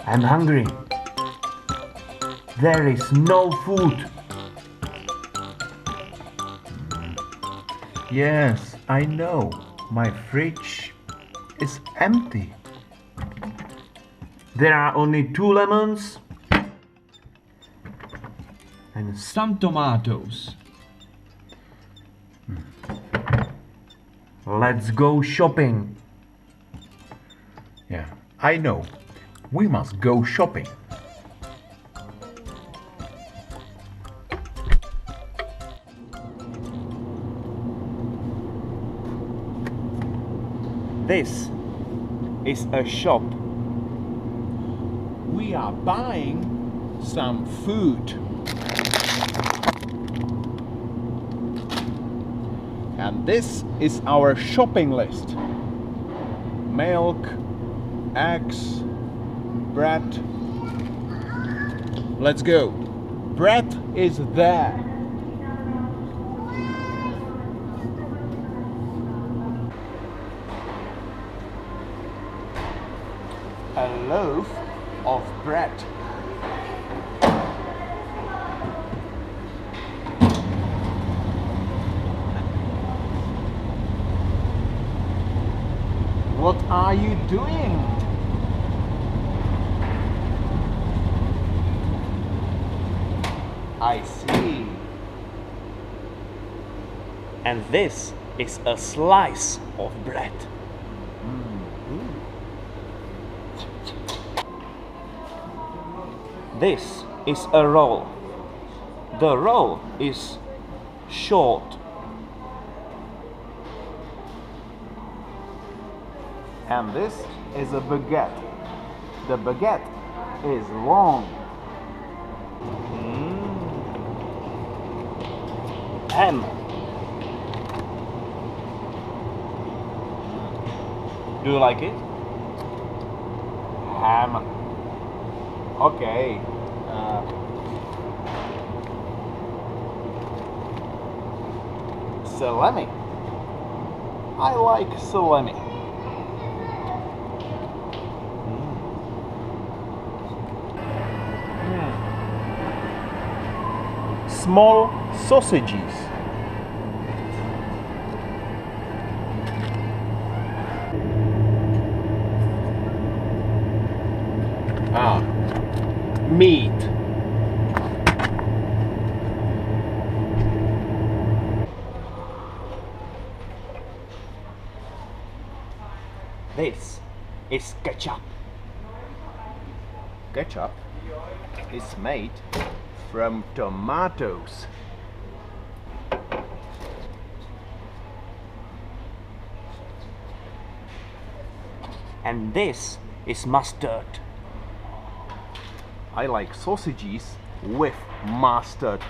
I'm hungry. There is no food. Yes, I know. My fridge is empty. There are only 2 lemons and some tomatoes. Let's go shopping. Yeah, I know. We must go shopping. This is a shop. We are buying some food. And this is our shopping list. Milk, eggs, bread. Let's go. Bread is there. A loaf of bread. What are you doing? I see. And this is a slice of bread. This is a roll. The roll is short. And this is a baguette. The baguette is long. Ham. Do you like it? Ham. Okay. Salami. I like salami. Small sausages. Meat. This is ketchup. Ketchup is made from tomatoes. And this is mustard. I like sausages with mustard.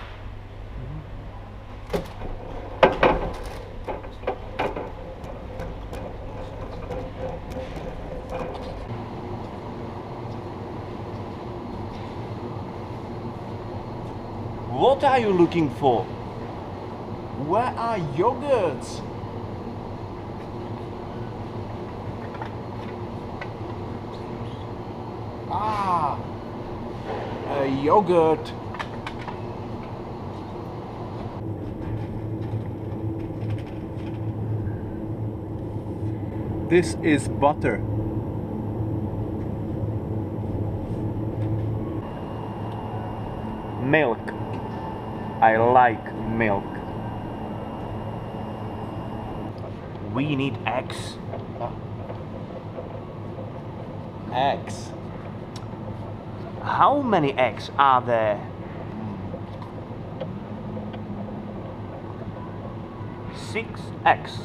What are you looking for? Where are yogurts? Ah, a yogurt. This is butter. Milk. I like milk. We need eggs. Eggs. How many eggs are there? 6 eggs.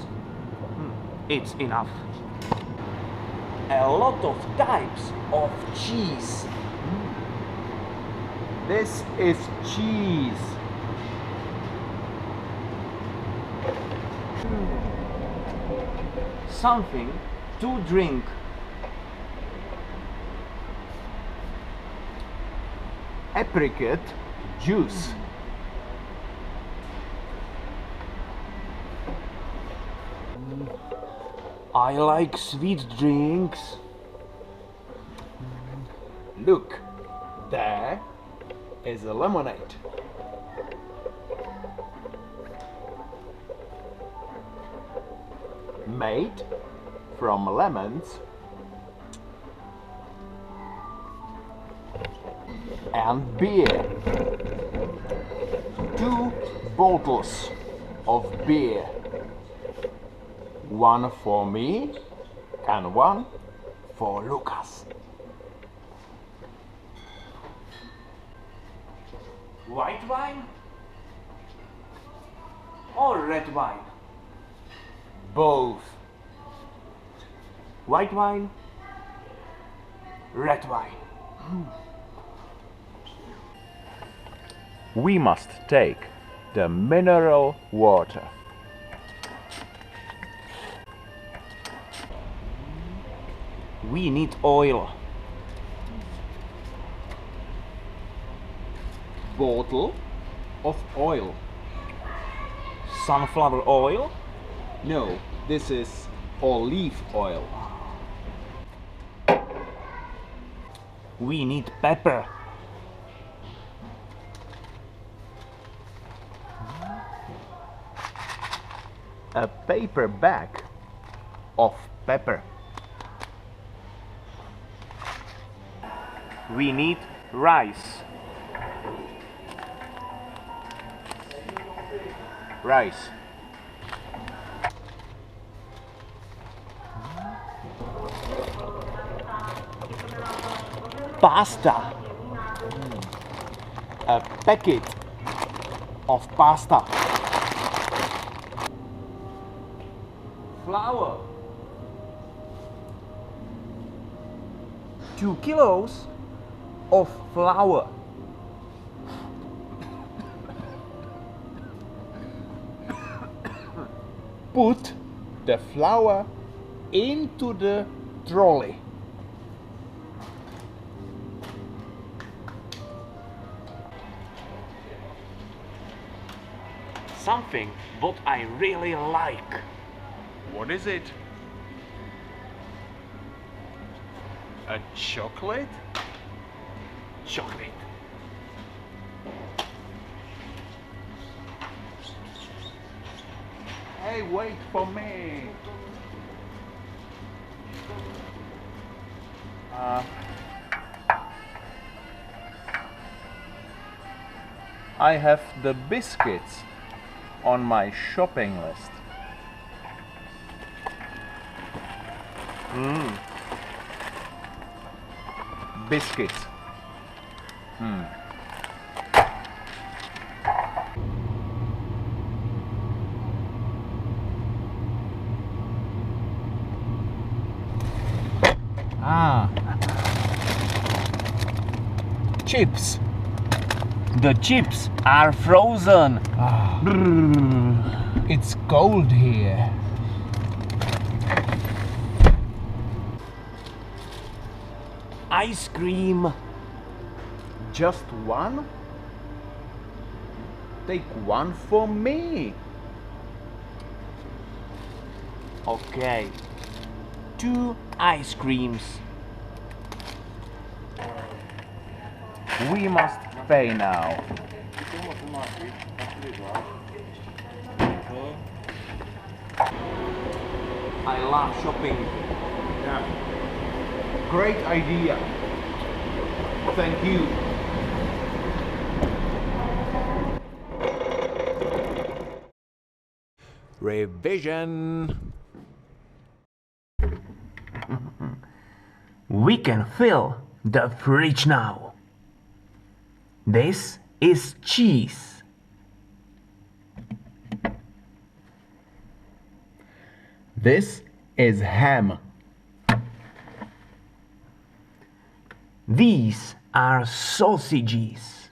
It's enough. A lot of types of cheese. This is cheese. Something to drink. Apricot juice. I like sweet drinks. Look, there is a lemonade. Made from lemons and beer. 2 bottles of beer. One for me and one for Lucas. White wine or red wine? Both. White wine, red wine. We must take the mineral water. We need oil. Bottle of oil. Sunflower oil. No, this is olive oil. We need pepper. A paper bag of pepper. We need rice. Rice. Pasta. A packet of pasta. Flour. 2 kilos of flour. Put the flour into the trolley. Something what I really like. What is it? A chocolate? Chocolate. Hey, wait for me. I have the biscuits on my shopping list. Biscuits. Chips. The chips are frozen. It's cold here. Ice cream. Just one? Take one for me. Okay. 2 ice creams. We must pay now. I love shopping. Great idea. Thank you. Revision. We can fill the fridge now. This is cheese. This is ham. These are sausages.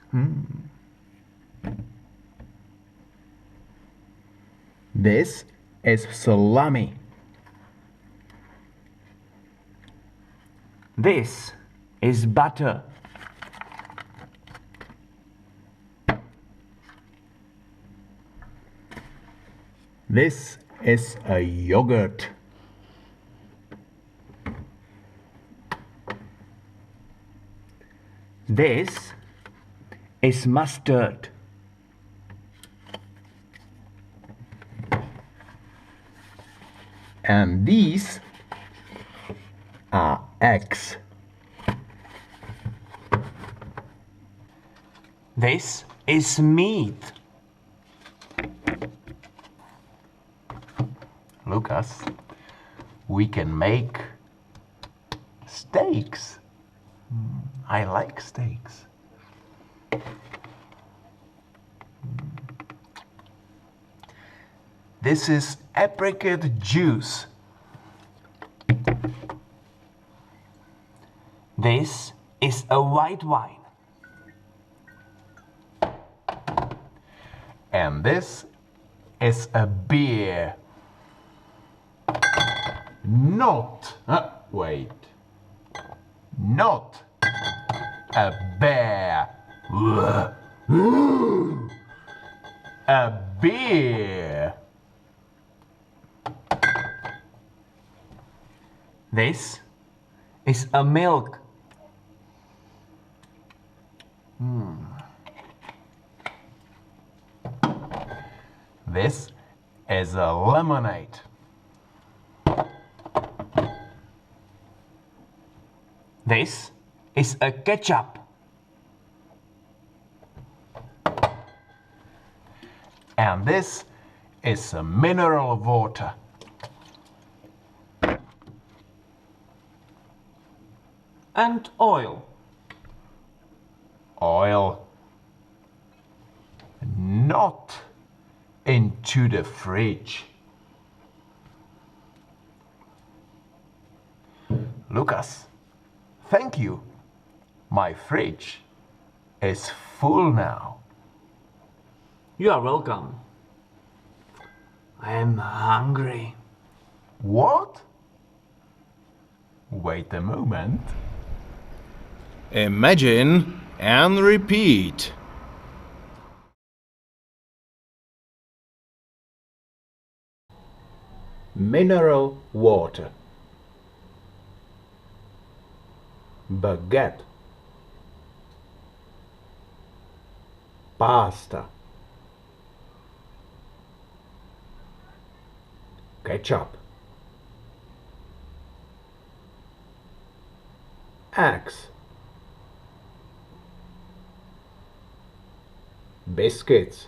This is salami. This is butter. This is a yogurt. This is mustard. And these are eggs. This is meat. Lucas, we can make steaks. I like steaks. This is apricot juice. This is a white wine. And this is a beer. Not, wait, not a bear. A beer. This is a milk. This is a lemonade. This is a ketchup. And this is a mineral water. And oil. Oil. Not into the fridge. Lucas, thank you. My fridge is full now. You are welcome. I am hungry. What? Wait a moment. Imagine and repeat. Mineral water. Baguette. Pasta. Ketchup. Eggs. Biscuits.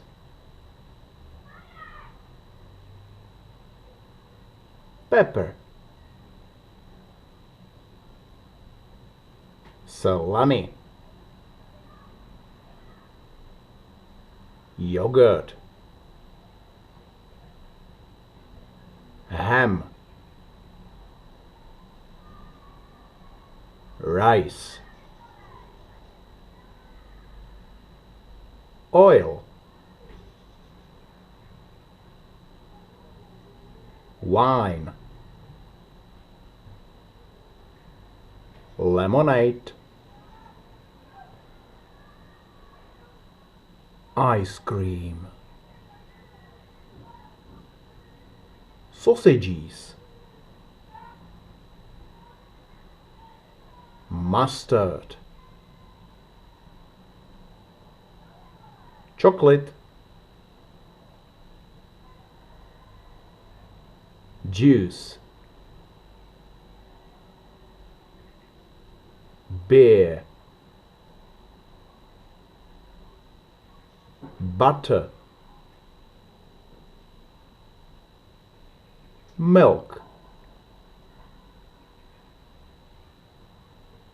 Pepper. Salami. Yogurt. Ham. Rice. Oil. Wine. Lemonade. Ice cream. Sausages. Mustard. Chocolate. Juice. Beer. Butter. Milk.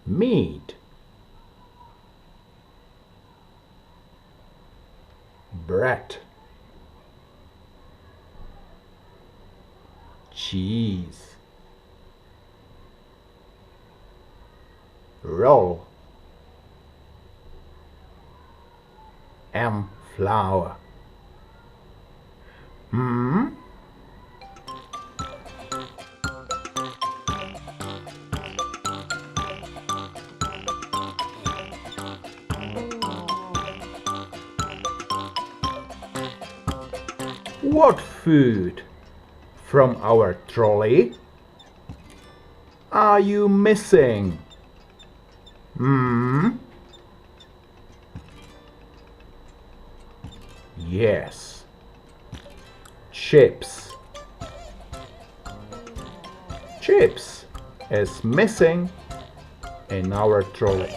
Meat. Bread. Cheese. Roll. And flour. What food from our trolley are you missing? Yes. Chips. Chips is missing in our trolley.